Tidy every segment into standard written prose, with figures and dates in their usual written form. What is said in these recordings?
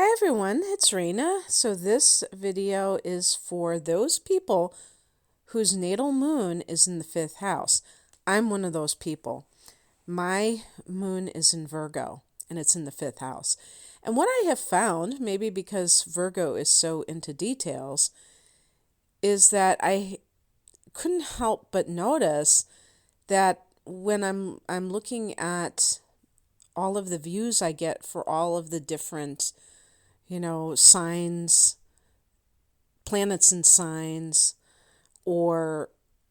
Hi everyone, it's Raina. So this video is for those people whose natal moon is in the fifth house. I'm one of those people. My moon is in Virgo and it's in the fifth house. And what I have found, maybe because Virgo is so into details, is that I couldn't help but notice that when I'm looking at all of the views I get for all of the different signs, planets and signs, or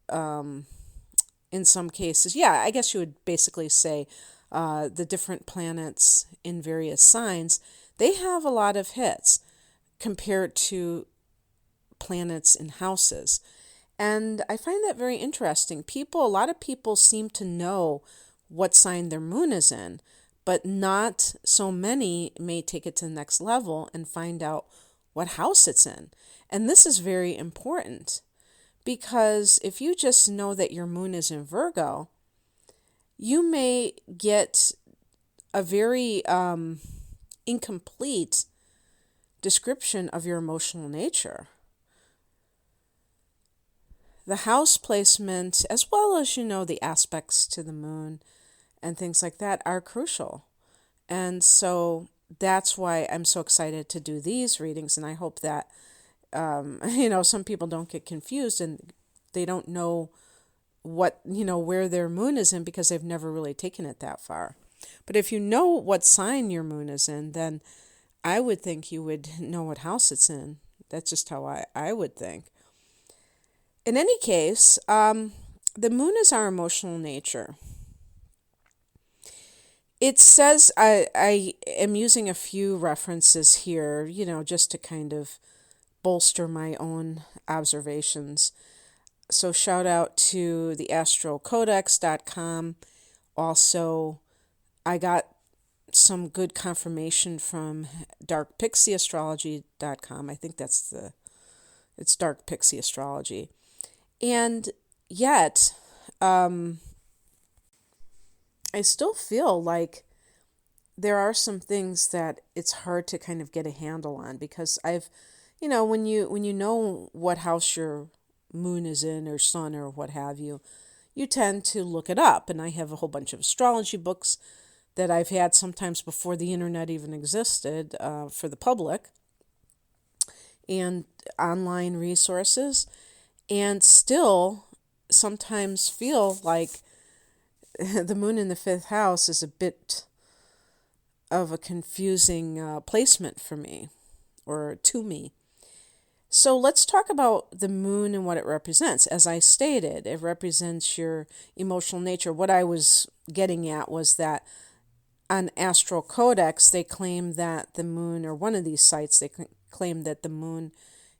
in some cases, yeah, I guess you would basically say the different planets in various signs, they have a lot of hits compared to planets in houses. And I find that very interesting. A lot of people seem to know what sign their moon is in, but not so many may take it to the next level and find out what house it's in. And this is very important because if you just know that your moon is in Virgo, you may get a very incomplete description of your emotional nature. The house placement, as well as, the aspects to the moon and things like that, are crucial. And so that's why I'm so excited to do these readings. And I hope that, some people don't get confused and they don't know where their moon is in because they've never really taken it that far. But if you know what sign your moon is in, then I would think you would know what house it's in. That's just how I would think. In any case, the moon is our emotional nature. It says, I am using a few references here, just to kind of bolster my own observations. So shout out to the astrocodex.com. Also, I got some good confirmation from darkpixieastrology.com. I think it's Dark Pixie Astrology. And yet, I still feel like there are some things that it's hard to kind of get a handle on because when you know what house your moon is in or sun or what have you, you tend to look it up. And I have a whole bunch of astrology books that I've had sometimes before the internet even existed for the public, and online resources, and still sometimes feel like the moon in the fifth house is a bit of a confusing placement for me, or to me. So let's talk about the moon and what it represents. As I stated, it represents your emotional nature. What I was getting at was that on Astral Codex, they claim that the moon, or one of these sites, they claim that the moon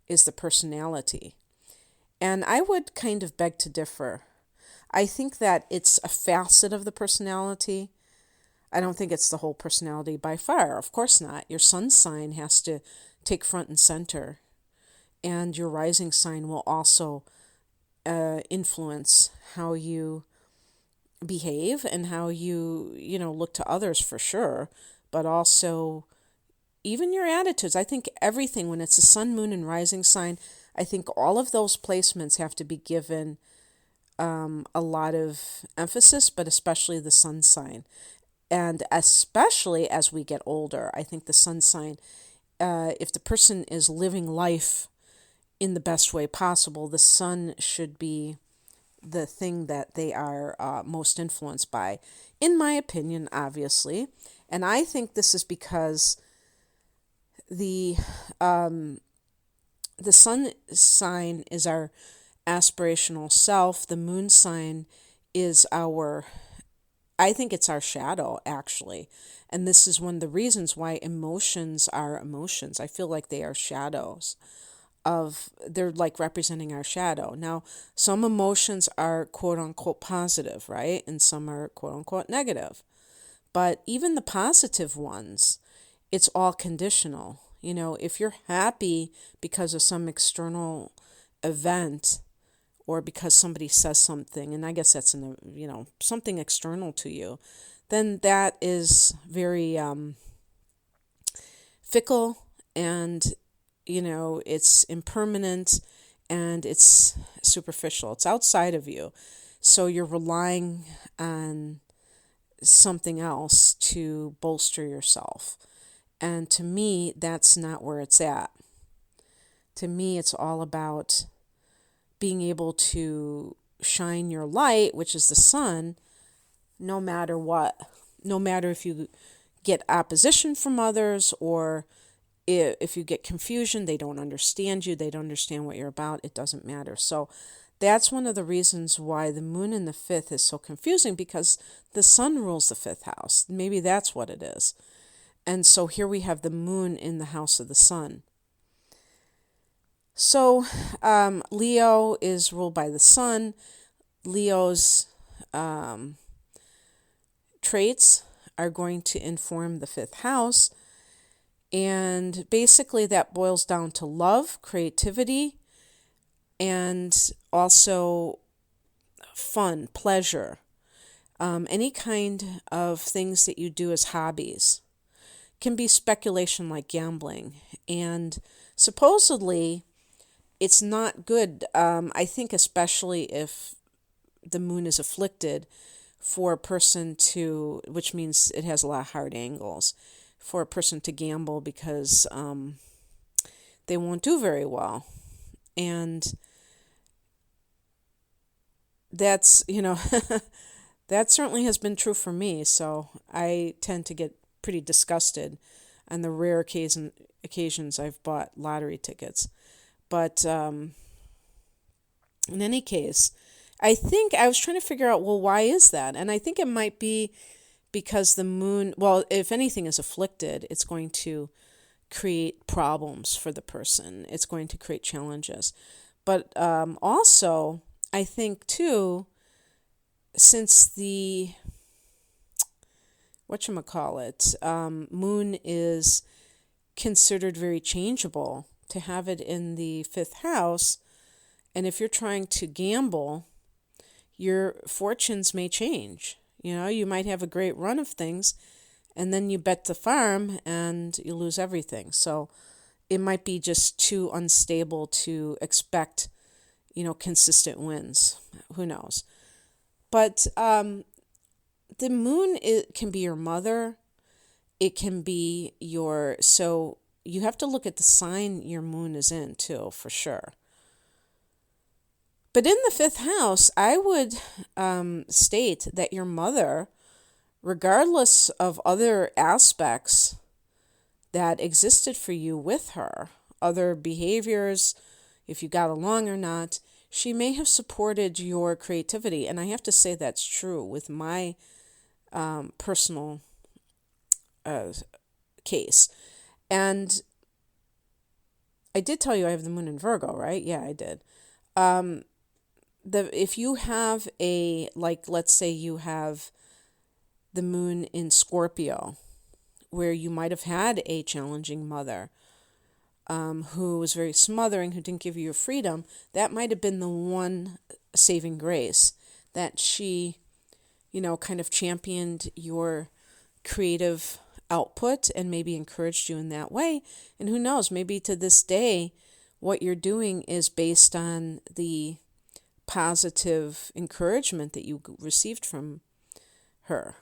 is the personality. And I would kind of beg to differ. I think that it's a facet of the personality. I don't think it's the whole personality by far. Of course not. Your sun sign has to take front and center. And your rising sign will also influence how you behave and how you look to others for sure. But also even your attitudes. I think everything, when it's a sun, moon, and rising sign, I think all of those placements have to be given a lot of emphasis, but especially the sun sign. And especially as we get older, I think the sun sign, if the person is living life in the best way possible, the sun should be the thing that they are most influenced by, in my opinion, obviously. And I think this is because the sun sign is our aspirational self. The moon sign is I think it's our shadow, actually. And this is one of the reasons why emotions are emotions. I feel like they are shadows they're like representing our shadow. Now, some emotions are quote unquote positive, right? And some are quote unquote negative. But even the positive ones, it's all conditional. If you're happy because of some external event or because somebody says something, and I guess that's something external to you, then that is very fickle, and it's impermanent, and it's superficial. It's outside of you. So you're relying on something else to bolster yourself. And to me, that's not where it's at. To me, it's all about being able to shine your light, which is the sun, no matter what. No matter if you get opposition from others, or if you get confusion, they don't understand you, they don't understand what you're about, it doesn't matter. So that's one of the reasons why the moon in the fifth is so confusing, because the sun rules the fifth house. Maybe that's what it is. And so here we have the moon in the house of the sun. So Leo is ruled by the sun. Leo's traits are going to inform the fifth house. And basically that boils down to love, creativity, and also fun, pleasure. Any kind of things that you do as hobbies. Can be speculation like gambling. And supposedly it's not good, I think, especially if the moon is afflicted, for a person to, which means it has a lot of hard angles, for a person to gamble, because they won't do very well. And that's, that certainly has been true for me. So I tend to get pretty disgusted on the rare occasions I've bought lottery tickets. But in any case, I think I was trying to figure out, well, why is that? And I think it might be because the moon, well, if anything is afflicted, it's going to create problems for the person. It's going to create challenges. But also, I think, too, since the, moon is considered very changeable, to have it in the fifth house, and if you're trying to gamble, your fortunes may change. You might have a great run of things, and then you bet the farm and you lose everything. So it might be just too unstable to expect, consistent wins. Who knows? But the moon, it can be your mother. It can be so you have to look at the sign your moon is in too, for sure. But in the fifth house, I would state that your mother, regardless of other aspects that existed for you with her, other behaviors, if you got along or not, she may have supported your creativity. And I have to say that's true with my personal case. And I did tell you I have the moon in Virgo, right? Yeah, I did. If you have let's say you have the moon in Scorpio, where you might have had a challenging mother, who was very smothering, who didn't give you your freedom, that might have been the one saving grace, that she, kind of championed your creative output and maybe encouraged you in that way. And who knows, maybe to this day, what you're doing is based on the positive encouragement that you received from her.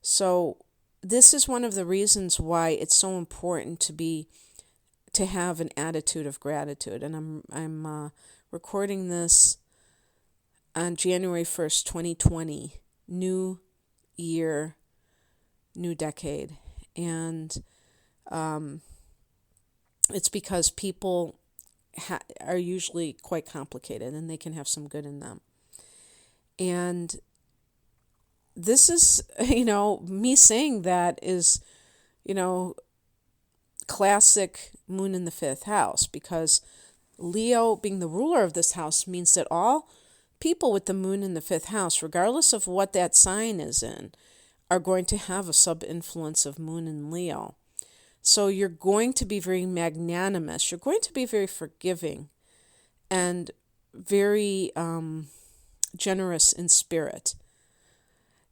So this is one of the reasons why it's so important to have an attitude of gratitude. And I'm recording this on January 1st, 2020, new year, new decade. And it's because people are usually quite complicated, and they can have some good in them. And this is, me saying that is, classic moon in the fifth house, because Leo, being the ruler of this house, means that all people with the moon in the fifth house, regardless of what that sign is in, are going to have a sub-influence of moon in Leo. So you're going to be very magnanimous. You're going to be very forgiving and very generous in spirit.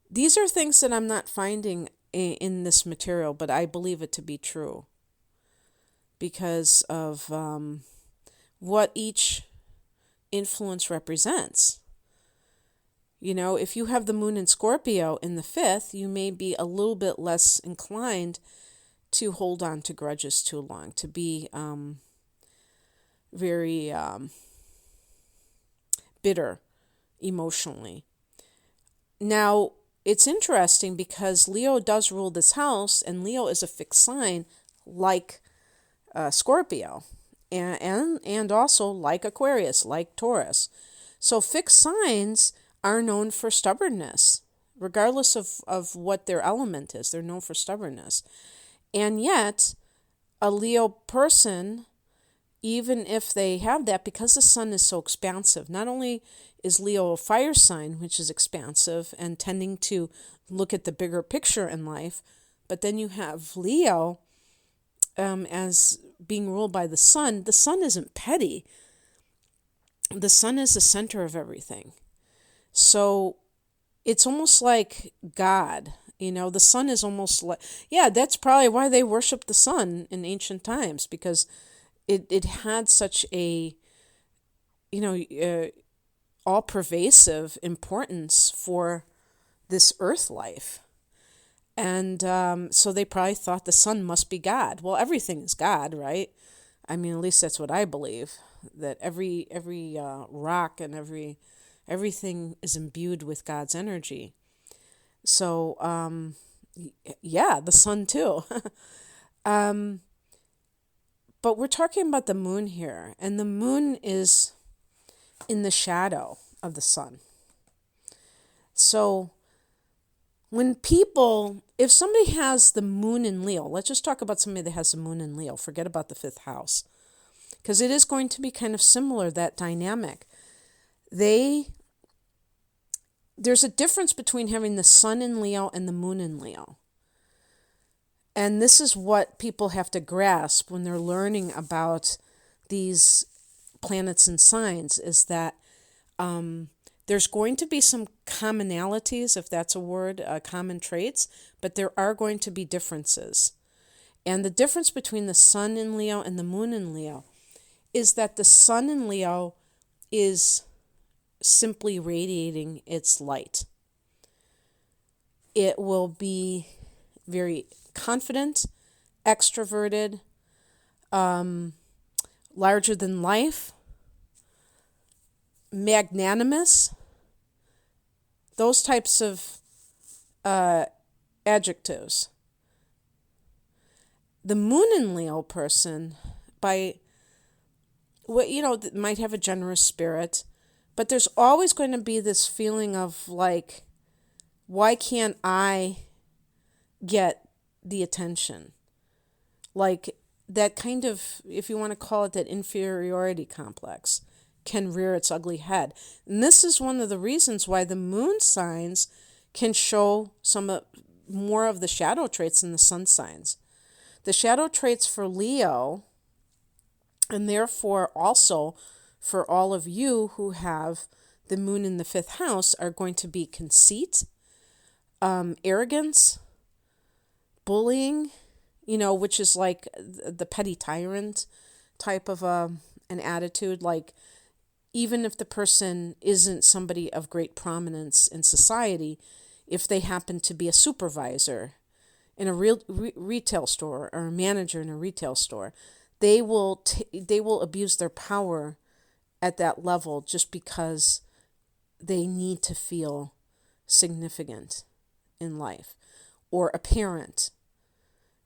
These are things that I'm not finding in this material, but I believe it to be true. because of what each influence represents. If you have the moon in Scorpio in the 5th, you may be a little bit less inclined to hold on to grudges too long, to be very bitter emotionally. Now, it's interesting because Leo does rule this house, and Leo is a fixed sign like Scorpio, and also like Aquarius, like Taurus. So fixed signs are known for stubbornness, regardless of what their element is. They're known for stubbornness. And yet, a Leo person, even if they have that, because the sun is so expansive, not only is Leo a fire sign, which is expansive and tending to look at the bigger picture in life, but then you have Leo as being ruled by the sun. The sun isn't petty. The sun is the center of everything. So it's almost like God. The sun is almost like, that's probably why they worshiped the sun in ancient times, because it had such a, all-pervasive importance for this earth life. And so they probably thought the sun must be God. Well, everything is God, right? I mean, at least that's what I believe, that every rock and everything is imbued with God's energy. So, the sun too. But we're talking about the moon here, and the moon is in the shadow of the sun. So, if somebody has the moon in Leo, let's just talk about somebody that has the moon in Leo, forget about the 5th house, because it is going to be kind of similar, that dynamic. There's a difference between having the sun in Leo and the moon in Leo. And this is what people have to grasp when they're learning about these planets and signs, is that there's going to be some commonalities, if that's a word, common traits, but there are going to be differences. And the difference between the sun in Leo and the moon in Leo is that the sun in Leo is simply radiating its light. It will be very confident, extroverted, larger than life, magnanimous, those types of adjectives. The moon in Leo person, might have a generous spirit, but there's always going to be this feeling of like, why can't I get the attention? Like that kind of, if you want to call it that inferiority complex, can rear its ugly head. And this is one of the reasons why the moon signs can show more of the shadow traits than the sun signs. The shadow traits for Leo, and therefore also for all of you who have the moon in the 5th house, are going to be conceit, arrogance, bullying, which is like the petty tyrant type of an attitude. Like, even if the person isn't somebody of great prominence in society, if they happen to be a supervisor in a retail store or a manager in a retail store, they will abuse their power at that level just because they need to feel significant in life. Or a parent.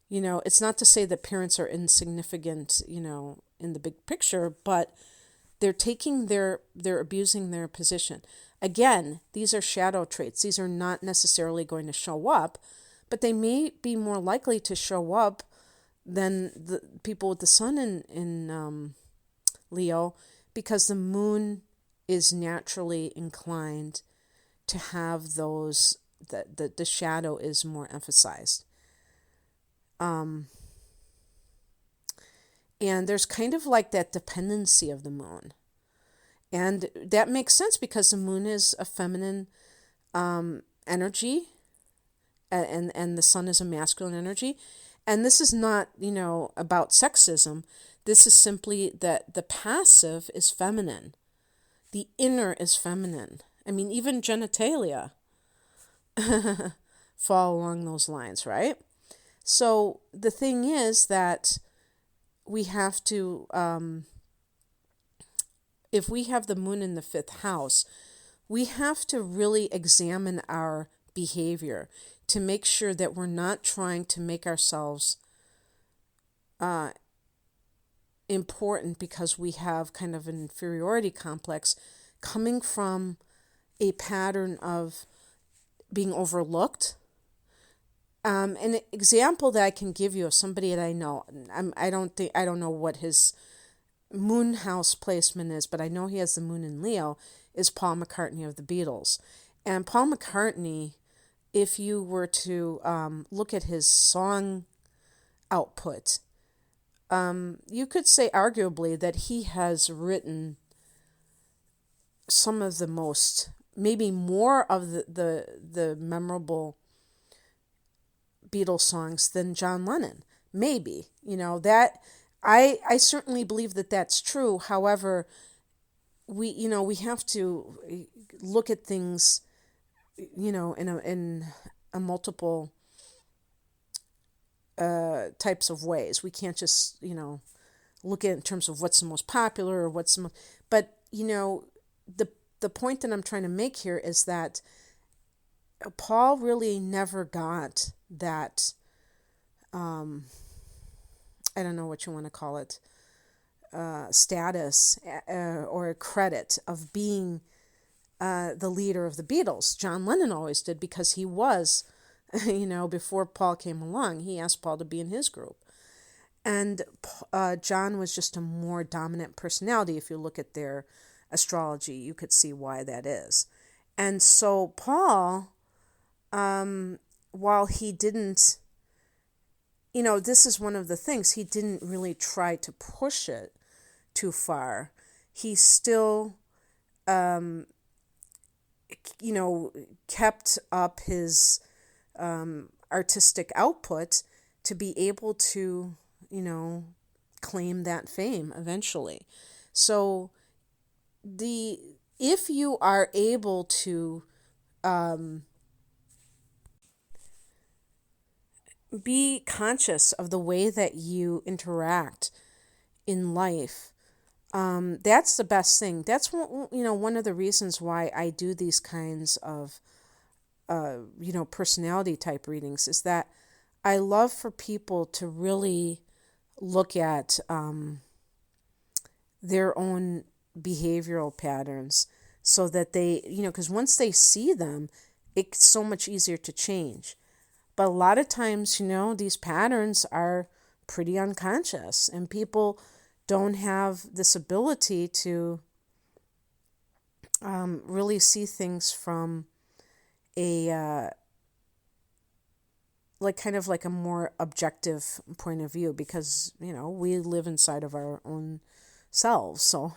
It's not to say that parents are insignificant, in the big picture, but they're abusing their position. Again, these are shadow traits. These are not necessarily going to show up, but they may be more likely to show up than the people with the sun in Leo, because the moon is naturally inclined to have those, the shadow is more emphasized. And there's kind of like that dependency of the moon. And that makes sense because the moon is a feminine energy, and the sun is a masculine energy. And this is not, about sexism. This is simply that the passive is feminine. The inner is feminine. I mean, even genitalia fall along those lines, right? So the thing is that we have to, if we have the moon in the fifth house, we have to really examine our behavior to make sure that we're not trying to make ourselves important because we have kind of an inferiority complex coming from a pattern of being overlooked. An example that I can give you of somebody that I know, I don't know what his moon house placement is, but I know he has the moon in Leo, is Paul McCartney of the Beatles. And Paul McCartney, if you were to look at his song output, you could say arguably that he has written some of the most, maybe more of the memorable Beatles songs than John Lennon. Maybe, that I certainly believe that that's true. However, we have to look at things, in a multiple types of ways. We can't just, look at it in terms of what's the most popular or what's the most, but, the point that I'm trying to make here is that Paul really never got that, I don't know what you want to call it, status or credit of being the leader of the Beatles. John Lennon always did because he was, before Paul came along, he asked Paul to be in his group. And John was just a more dominant personality. If you look at their astrology, you could see why that is. And so Paul, while he didn't, this is one of the things, he didn't really try to push it too far. He still, kept up his artistic output to be able to, claim that fame eventually. So if you are able to be conscious of the way that you interact in life, that's the best thing. That's one of the reasons why I do these kinds of personality type readings, is that I love for people to really look at their own behavioral patterns so that they, because once they see them, it's so much easier to change. But a lot of times, these patterns are pretty unconscious, and people don't have this ability to really see things from a kind of like a more objective point of view, because we live inside of our own selves, so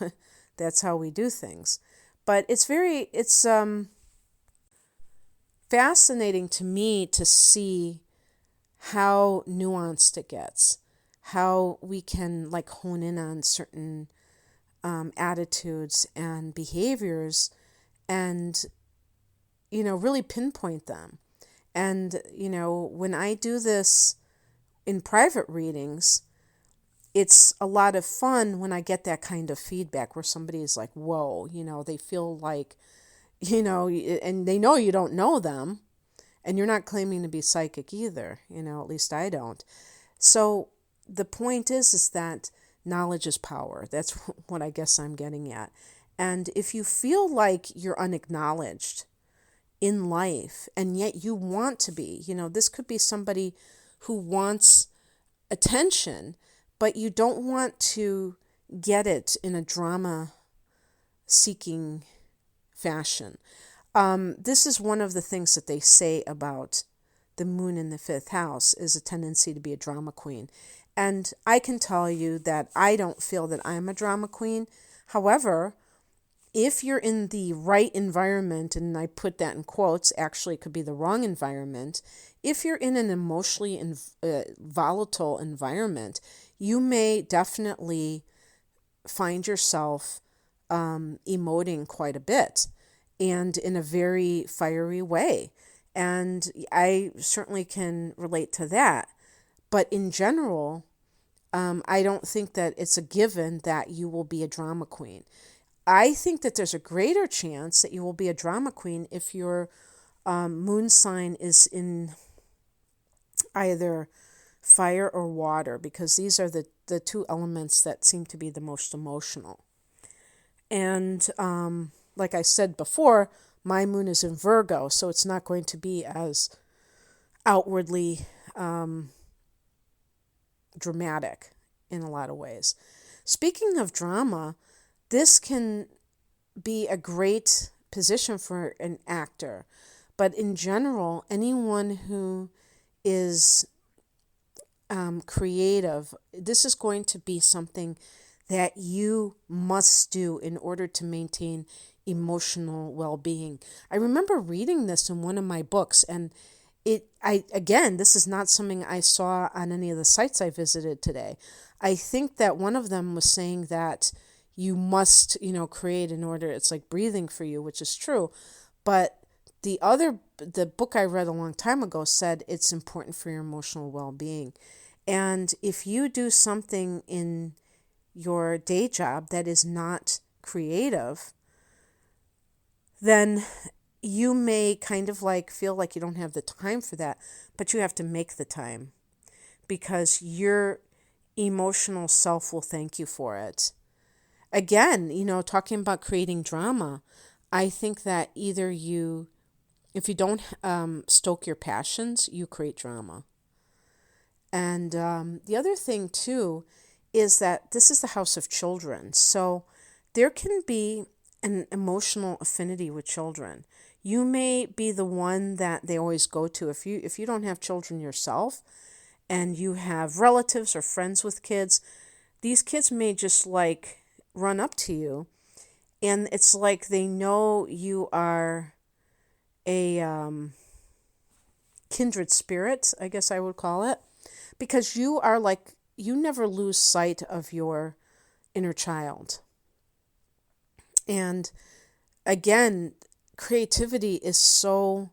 that's how we do things. But it's fascinating to me to see how nuanced it gets, how we can hone in on certain attitudes and behaviors and really pinpoint them. And when I do this in private readings, it's a lot of fun when I get that kind of feedback where somebody is like, whoa, they feel like, and they know you don't know them, and you're not claiming to be psychic either, at least I don't. So the point is that knowledge is power. That's what I guess I'm getting at. And if you feel like you're unacknowledged in life, and yet you want to be, this could be somebody who wants attention, but you don't want to get it in a drama-seeking fashion. This is one of the things that they say about the moon in the fifth house, is a tendency to be a drama queen. And I can tell you that I don't feel that I'm a drama queen. However, if you're in the right environment, and I put that in quotes, actually it could be the wrong environment, if you're in an emotionally volatile environment, you may definitely find yourself emoting quite a bit and in a very fiery way. And I certainly can relate to that. But in general, I don't think that it's a given that you will be a drama queen. I think that there's a greater chance that you will be a drama queen if your moon sign is in either fire or water, because these are the two elements that seem to be the most emotional. And like I said before, my moon is in Virgo, so it's not going to be as outwardly dramatic in a lot of ways. Speaking of drama, this can be a great position for an actor, but in general, anyone who is creative, this is going to be something that you must do in order to maintain emotional well-being. I remember reading this in one of my books, and this is not something I saw on any of the sites I visited today. I think that one of them was saying that you must, create in order, it's like breathing for you, which is true. But the book I read a long time ago said it's important for your emotional well-being. And if you do something in your day job that is not creative, then you may kind of like feel like you don't have the time for that, but you have to make the time because your emotional self will thank you for it. Again, talking about creating drama, I think that either if you don't stoke your passions, you create drama. And the other thing too is that this is the house of children. So there can be an emotional affinity with children. You may be the one that they always go to. If you don't have children yourself and you have relatives or friends with kids, these kids may just like run up to you, and it's like they know you are a kindred spirit, I guess I would call it, because you never lose sight of your inner child. And again, creativity is so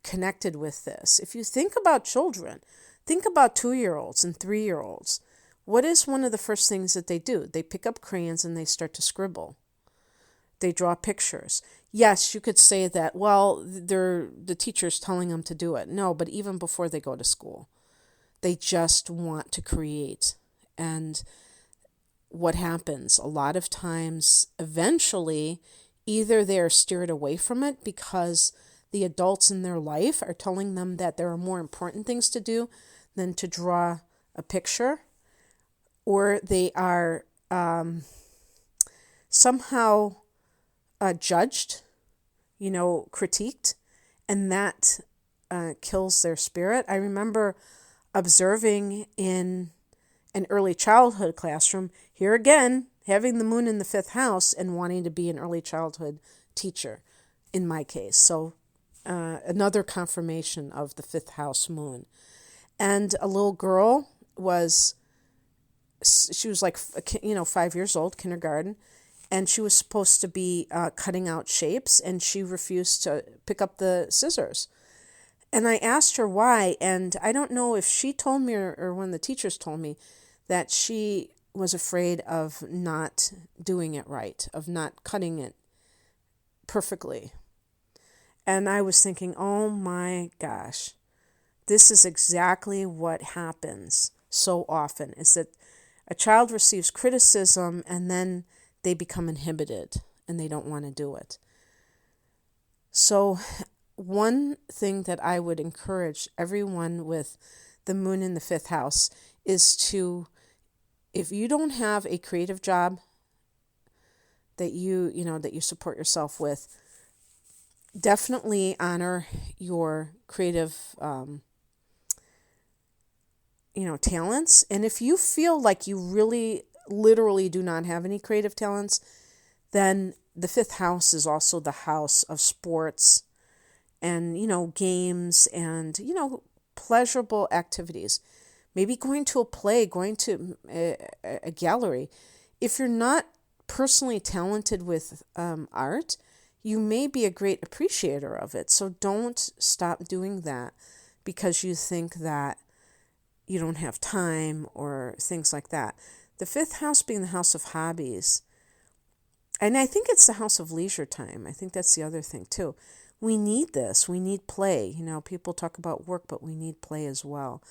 connected with this. If you think about children, think about 2-year-olds and 3-year-olds. What is one of the first things that they do? They pick up crayons and they start to scribble. They draw pictures. Yes, you could say that, well, the teacher's telling them to do it. No, but even before they go to school, they just want to create. And what happens? A lot of times, eventually, either they're steered away from it because the adults in their life are telling them that there are more important things to do than to draw a picture, or they are somehow judged, critiqued, and that kills their spirit. I remember observing in an early childhood classroom, here again, having the moon in the 5th house and wanting to be an early childhood teacher, in my case. So another confirmation of the 5th house moon. And a little girl she was like, 5 years old, kindergarten, and she was supposed to be cutting out shapes, and she refused to pick up the scissors. And I asked her why, and I don't know if she told me or one of the teachers told me that she was afraid of not doing it right, of not cutting it perfectly. And I was thinking, oh my gosh, this is exactly what happens so often, is that a child receives criticism and then they become inhibited and they don't want to do it. So one thing that I would encourage everyone with the moon in the 5th house is to, if you don't have a creative job that you support yourself with, definitely honor your creative talents. And if you feel like you really literally do not have any creative talents, then the 5th house is also the house of sports and, games and, pleasurable activities. Maybe going to a play, going to a gallery. If you're not personally talented with art, you may be a great appreciator of it. So don't stop doing that because you think that you don't have time or things like that. The fifth house being the house of hobbies, and I think it's the house of leisure time. I think that's the other thing too. We need this. We need play. People talk about work, but we need play as well.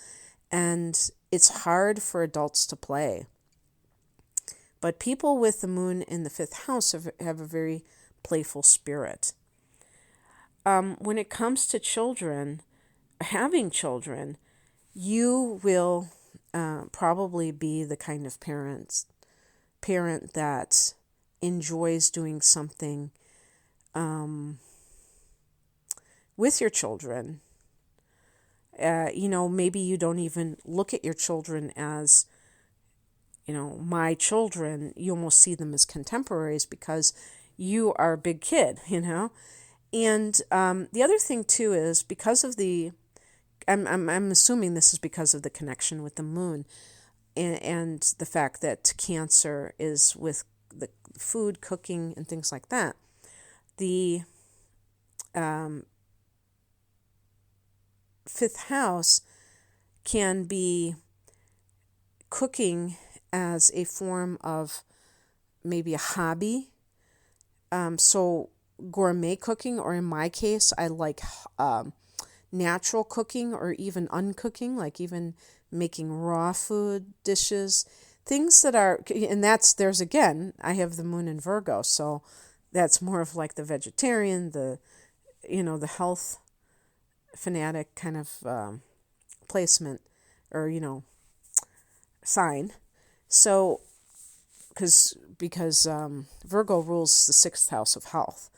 And it's hard for adults to play. But people with the moon in the fifth house have a very playful spirit. When it comes to children, having children, you will probably be the kind of parent that enjoys doing something with your children. Maybe you don't even look at your children as, my children. You almost see them as contemporaries because you are a big kid, And the other thing too is because of I'm assuming this is because of the connection with the moon and the fact that Cancer is with the food, cooking, and things like that. The fifth house can be cooking as a form of maybe a hobby. So gourmet cooking, or in my case, I like natural cooking or even uncooking, like even making raw food dishes, things that are, and there's again, I have the moon in Virgo, so that's more of like the vegetarian, the health fanatic kind of placement or, sign. So, because Virgo rules the sixth house of health.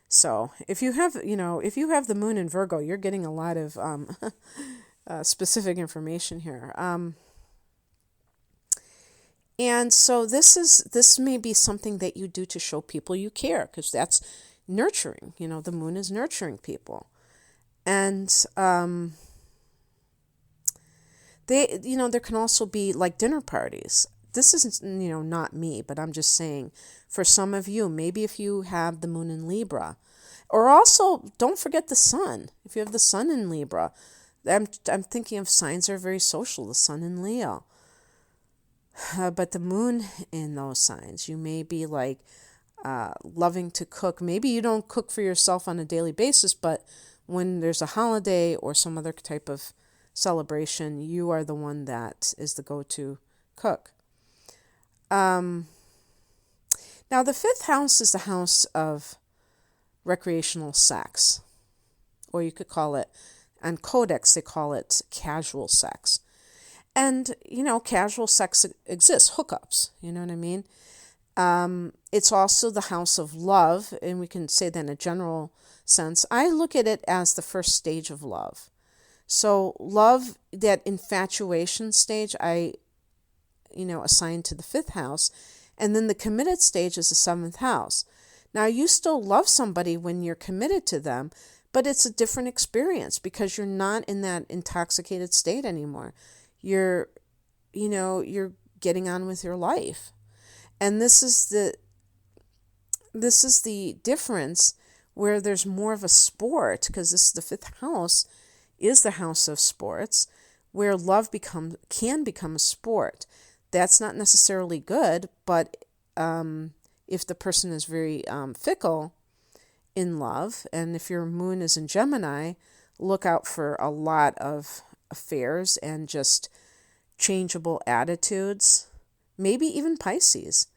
So if you have the moon in Virgo, you're getting a lot of specific information here. And so this may be something that you do to show people you care, because that's nurturing. The moon is nurturing people. And there can also be like dinner parties. This isn't, not me, but I'm just saying for some of you, maybe if you have the moon in Libra, or also don't forget the sun. If you have the sun in Libra, I'm thinking of signs that are very social, the sun in Leo. But the moon in those signs, you may be like loving to cook. Maybe you don't cook for yourself on a daily basis, but when there's a holiday or some other type of celebration, you are the one that is the go-to cook. Now, the fifth house is the house of recreational sex, or you could call it, on Codex, they call it casual sex. And, casual sex exists, hookups, you know what I mean? It's also the house of love, and we can say that in a general sense. I look at it as the first stage of love. So love, that infatuation stage, I assigned to the fifth house, and then the committed stage is the seventh house. Now, you still love somebody when you're committed to them, but it's a different experience because you're not in that intoxicated state anymore. You're getting on with your life. And this is the difference, where there's more of a sport, because this is the fifth house, is the house of sports, where love can become a sport. That's not necessarily good, but if the person is very fickle in love, and if your moon is in Gemini, look out for a lot of affairs and just changeable attitudes, maybe even Pisces,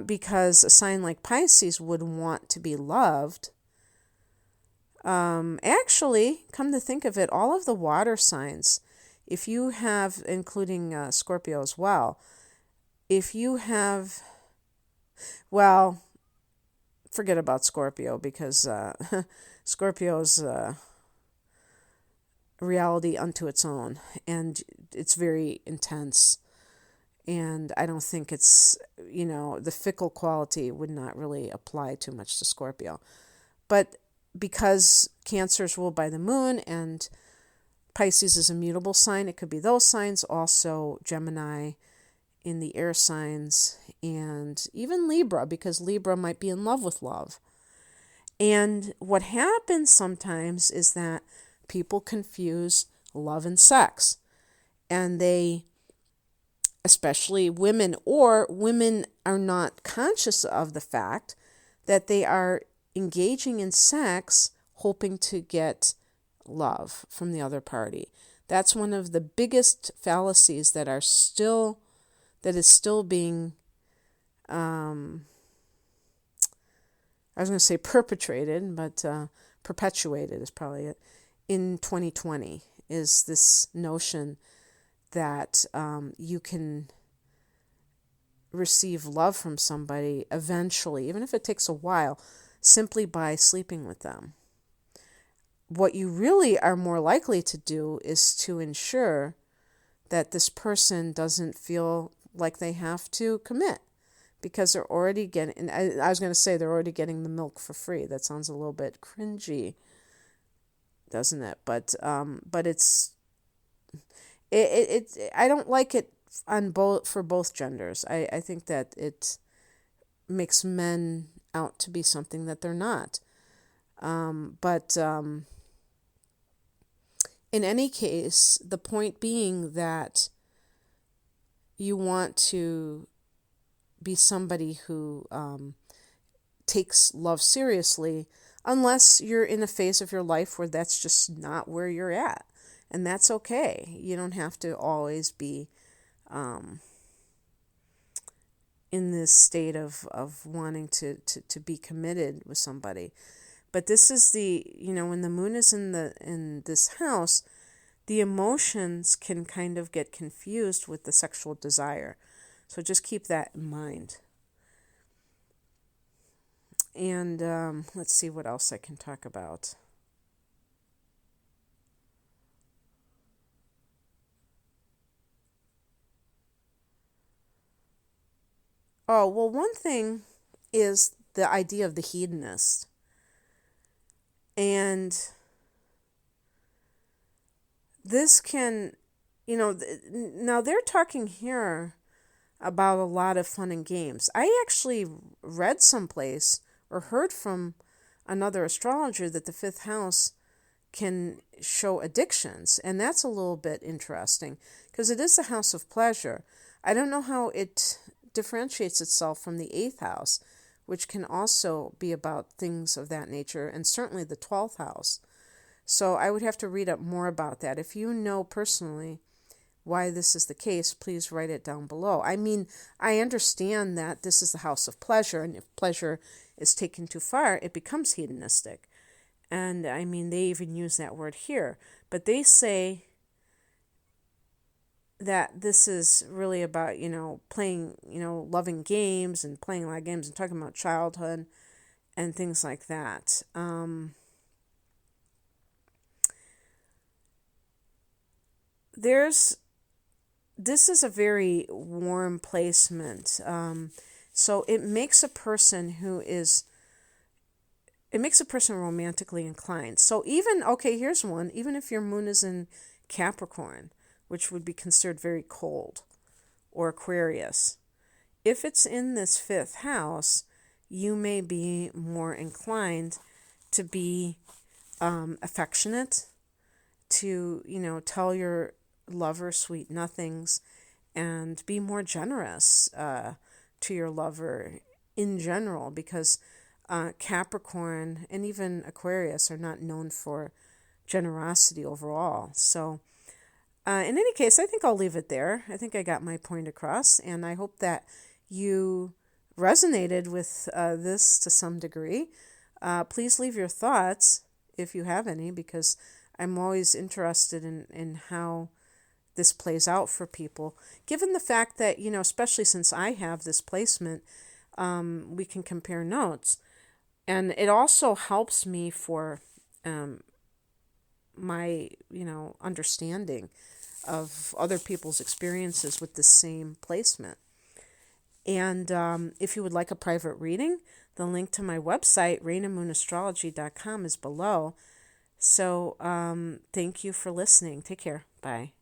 because a sign like Pisces would want to be loved. Actually, come to think of it, all of the water signs, if you have, including Scorpio as well, if you have, well, forget about Scorpio, because Scorpio's reality unto its own, and it's very intense, and I don't think it's, the fickle quality would not really apply too much to Scorpio. But because Cancer is ruled by the moon and Pisces is a mutable sign, it could be those signs, also Gemini in the air signs, and even Libra, because Libra might be in love with love. And what happens sometimes is that people confuse love and sex. And they, especially women, or women are not conscious of the fact that they are engaging in sex hoping to get love from the other party. That's one of the biggest fallacies that is still being I was going to say perpetrated, but perpetuated is probably it, in 2020, is this notion that you can receive love from somebody eventually, even if it takes a while, simply by sleeping with them. What you really are more likely to do is to ensure that this person doesn't feel like they have to commit, because they're already getting, I was going to say they're already getting the milk for free. That sounds a little bit cringy, doesn't it? But I don't like it for both genders. I think that it makes men out to be something that they're not. But in any case, the point being that you want to be somebody who takes love seriously, unless you're in a phase of your life where that's just not where you're at. And that's okay. You don't have to always be in this state of wanting to be committed with somebody. But this is when the moon is in this house, the emotions can kind of get confused with the sexual desire. So just keep that in mind. And let's see what else I can talk about. Oh, well, one thing is the idea of the hedonist. And this can, now they're talking here about a lot of fun and games. I actually read someplace or heard from another astrologer that the fifth house can show addictions, and that's a little bit interesting because it is the house of pleasure. I don't know how it differentiates itself from the eighth house, which can also be about things of that nature, and certainly the 12th house. So I would have to read up more about that. If you know personally why this is the case, please write it down below. I mean, I understand that this is the house of pleasure, and if pleasure is taken too far, it becomes hedonistic. And I mean, they even use that word here. But they say that this is really about, playing, loving games and playing a lot of games and talking about childhood and things like that. This is a very warm placement. So it makes a person romantically inclined. So here's one. Even if your moon is in Capricorn, which would be considered very cold, or Aquarius, if it's in this fifth house, you may be more inclined to be affectionate, to, tell your lover sweet nothings, and be more generous to your lover in general, because Capricorn and even Aquarius are not known for generosity overall. So in any case, I think I'll leave it there. I think I got my point across, and I hope that you resonated with this to some degree. Please leave your thoughts if you have any, because I'm always interested in how this plays out for people. Given the fact that, especially since I have this placement, we can compare notes. And it also helps me for my, understanding of other people's experiences with the same placement. And if you would like a private reading, The link to my website, rainamoonastrology.com, is below. So thank you for listening. Take care. Bye.